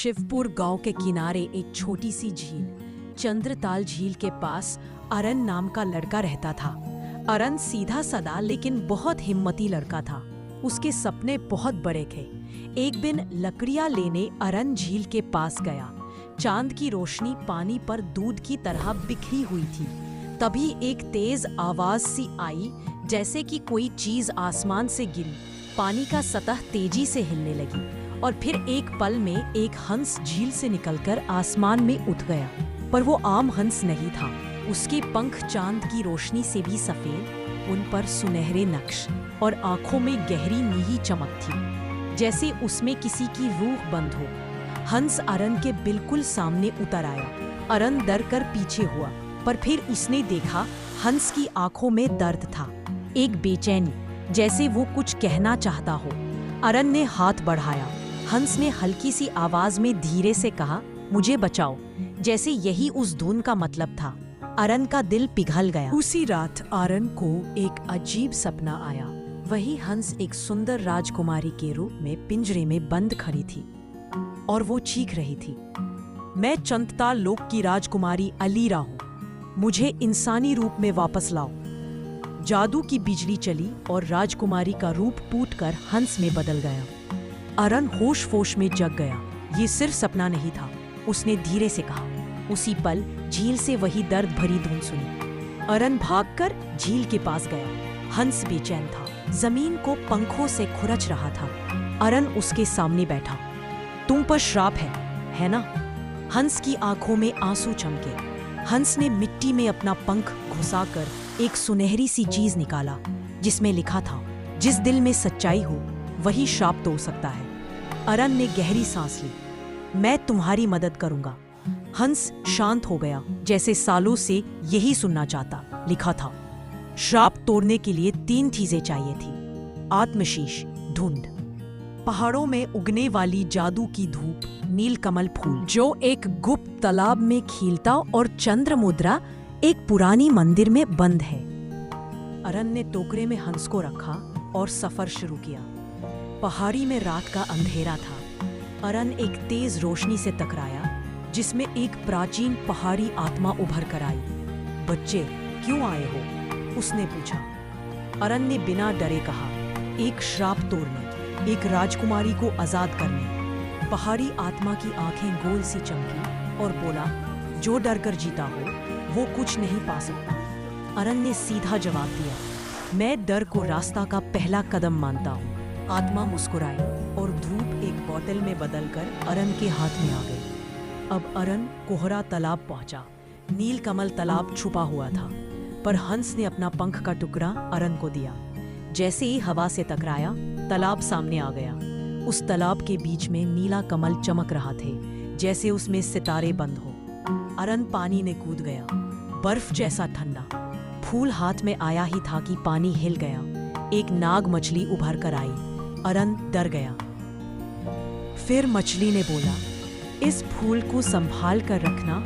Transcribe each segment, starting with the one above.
शिवपुर गांव के किनारे एक छोटी सी झील चंद्रताल झील के पास अरन नाम का लड़का रहता था। अरन सीधा साधा लेकिन बहुत हिम्मती लड़का था। उसके सपने बहुत बड़े थे। एक दिन लकड़ियां लेने अरन झील के पास गया। चांद की रोशनी पानी पर दूध की तरह बिखरी हुई थी। तभी एक तेज आवाज सी आई, जैसे कि कोई चीज आसमान से गिरी। पानी का सतह तेजी से हिलने लगी और फिर एक पल में एक हंस झील से निकलकर आसमान में उठ गया। पर वो आम हंस नहीं था। उसके पंख चांद की रोशनी से भी सफेद, उन पर सुनहरे नक्श और आंखों में गहरी नीली चमक थी, जैसे उसमें किसी की रूह बंद हो। हंस अरन के बिल्कुल सामने उतर आया। अरन डर कर पीछे हुआ, पर फिर उसने देखा हंस की आंखों में दर्द था, एक बेचैनी, जैसे वो कुछ कहना चाहता हो। अरन ने हाथ बढ़ाया। हंस ने हल्की सी आवाज में धीरे से कहा, मुझे बचाओ, जैसे यही उस धुन का मतलब था। अरन का दिल पिघल गया। उसी रात अरन को एक अजीब सपना आया। वही हंस एक सुंदर राजकुमारी के रूप में पिंजरे में बंद खड़ी थी और वो चीख रही थी, मैं चंद्रताल लोक की राजकुमारी अलीरा हूँ, मुझे इंसानी रूप में वापस लाओ। जादू की बिजली चली और राजकुमारी का रूप फूटकर हंस में बदल गया। अरन होश में जग गया। ये सिर्फ सपना नहीं था, उसने धीरे से कहा। उसी पल झील से वही दर्द भरी धुन सुनी। अरन भागकर झील के पास गया। हंस बेचैन था, जमीन को पंखों से खुरच रहा था। अरन उसके सामने बैठा। तुम पर श्राप है ना? हंस की आंखों में आंसू चमके। हंस ने मिट्टी में अपना पंख घुसाकर एक सुनहरी सी चीज निकाला, जिसमें लिखा था, जिस दिल में सच्चाई हो वही श्राप तोड़ सकता है। अरन ने गहरी सांस ली। मैं तुम्हारी मदद करूंगा। हंस शांत हो गया, जैसे सालों से यही सुनना चाहता। लिखा था, श्राप तोड़ने के लिए 3 चीजें चाहिए थी, आत्मशीष, धुंध, पहाड़ों में उगने वाली जादू की धूप, नीलकमल फूल जो एक गुप्त तालाब में खिलता, और चंद्र मुद्रा एक पुरानी मंदिर में बंद है। अरन ने टोकरे में हंस को रखा और सफर शुरू किया। पहाड़ी में रात का अंधेरा था। अरन एक तेज रोशनी से टकराया, जिसमें एक प्राचीन पहाड़ी आत्मा उभर कर आई। बच्चे, क्यों आए हो? उसने पूछा। अरन ने बिना डरे कहा, एक श्राप तोड़ने, एक राजकुमारी को आजाद करने। पहाड़ी आत्मा की आंखें गोल सी चमकी और बोला, जो डर कर जीता हो वो कुछ नहीं पा सकता। अरन ने सीधा जवाब दिया, मैं डर को रास्ता का पहला कदम मानता हूँ। आत्मा मुस्कुराई और धूप एक बोतल में बदलकर अरन के हाथ में आ गई। अब अरन कोहरा तालाब पहुंचा। नीलकमल तालाब छुपा हुआ था, पर हंस ने अपना पंख का टुकड़ा अरन को दिया। जैसे ही हवा से टकराया, तालाब सामने आ गया। उस तालाब के बीच में नीला कमल चमक रहा थे, जैसे उसमें सितारे बंद हो। अरन पानी में कूद गया, बर्फ जैसा ठंडा। फूल हाथ में आया ही था कि पानी हिल गया। एक नाग मछली उभर कर आई। अरन डर गया। फिर मछली ने बोला, इस फूल को संभाल कर रखना,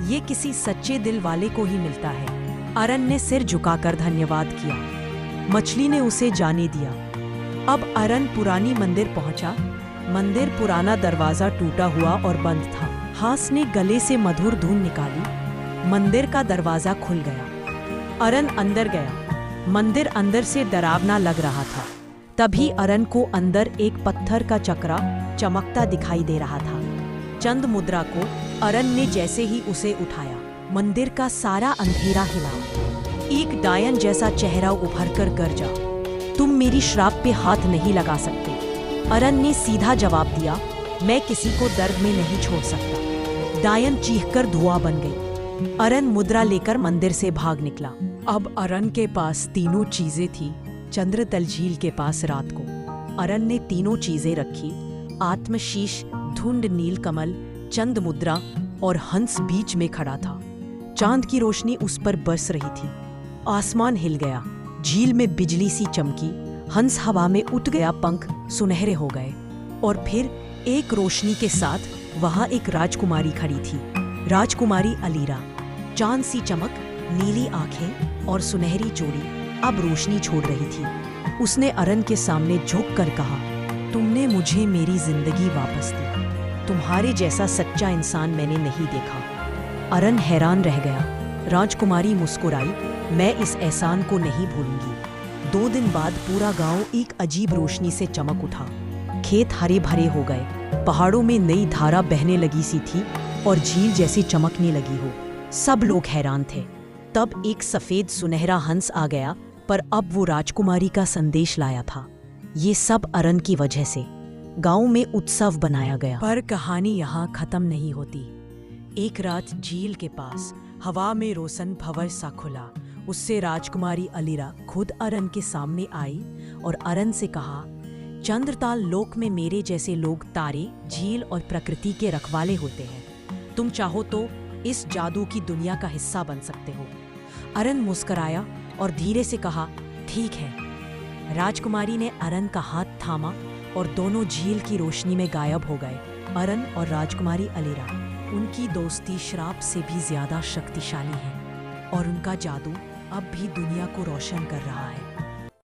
ये किसी सच्चे दिल वाले को ही मिलता है। अरन ने सिर झुकाकर धन्यवाद किया। मछली ने उसे जाने दिया। अब अरन पुरानी मंदिर पहुंचा। मंदिर पुराना दरवाजा टूटा हुआ और बंद था। हंस ने गले से मधुर धुन निकाली। मंदिर का दरवाजा खुल गया। अरन अंदर गया। मंदिर अंदर से डरावना लग रहा था। तभी अरन को अंदर एक पत्थर का चक्रा चमकता दिखाई दे रहा था। चंद मुद्रा को अरन ने जैसे ही उसे उठाया, मंदिर का सारा अंधेरा हिला। एक डायन जैसा चेहरा उभर कर गरजा, तुम मेरी श्राप पे हाथ नहीं लगा सकते। अरन ने सीधा जवाब दिया, मैं किसी को दर्द में नहीं छोड़ सकता। डायन चीखकर धुआं बन गई। अरन मुद्रा लेकर मंदिर से भाग निकला। अब अरन के पास तीनों चीजें थी। चंद्रताल झील के पास रात को अरन ने तीनों चीजें रखी, आत्मशीष, धुंध, नीलकमल, चंद मुद्रा, और हंस बीच में खड़ा था। चांद की रोशनी उस पर बरस रही थी। आसमान हिल गया, झील में बिजली सी चमकी। हंस हवा में उठ गया, पंख सुनहरे हो गए। और फिर एक रोशनी के साथ वहां एक राजकुमारी खड़ी थी। राजकुमारी अलीरा, चांद सी चमक, नीली आंखें और सुनहरी चूड़ी अब रोशनी छोड़ रही थी। उसने अरन के सामने झुक कर कहा, तुमने मुझे मेरी जिंदगी वापस दी। तुम्हारे जैसा सच्चा इंसान मैंने नहीं देखा। अरन हैरान रह गया। राजकुमारी मुस्कुराई, मैं इस एहसान को नहीं भूलूंगी। 2 दिन बाद पूरा गांव एक अजीब रोशनी से चमक उठा। खेत हरे भरे हो गए, पहाड़ों में नई धारा बहने लगी सी थी और झील जैसी चमकने लगी हो। सब लोग हैरान थे। तब एक सफेद सुनहरा हंस आ गया, पर अब वो राजकुमारी का संदेश लाया था। ये सब अरन की वजह से। गांव में उत्सव बनाया गया। पर कहानी यहाँ खत्म नहीं होती। एक रात झील के पास हवा में रोशन भंवर सा खुला। उससे राजकुमारी अलीरा खुद अरन के सामने आई और अरन से कहा, चंद्रताल लोक में मेरे जैसे लोग तारे, झील और प्रकृति के रखवाले होते हैं। तुम चाहो तो इस जादू की दुनिया का हिस्सा बन सकते हो। अरन मुस्कराया और धीरे से कहा, ठीक है। राजकुमारी ने अरन का हाथ थामा और दोनों झील की रोशनी में गायब हो गए। अरन और राजकुमारी अलीरा, उनकी दोस्ती श्राप से भी ज्यादा शक्तिशाली है और उनका जादू अब भी दुनिया को रोशन कर रहा है।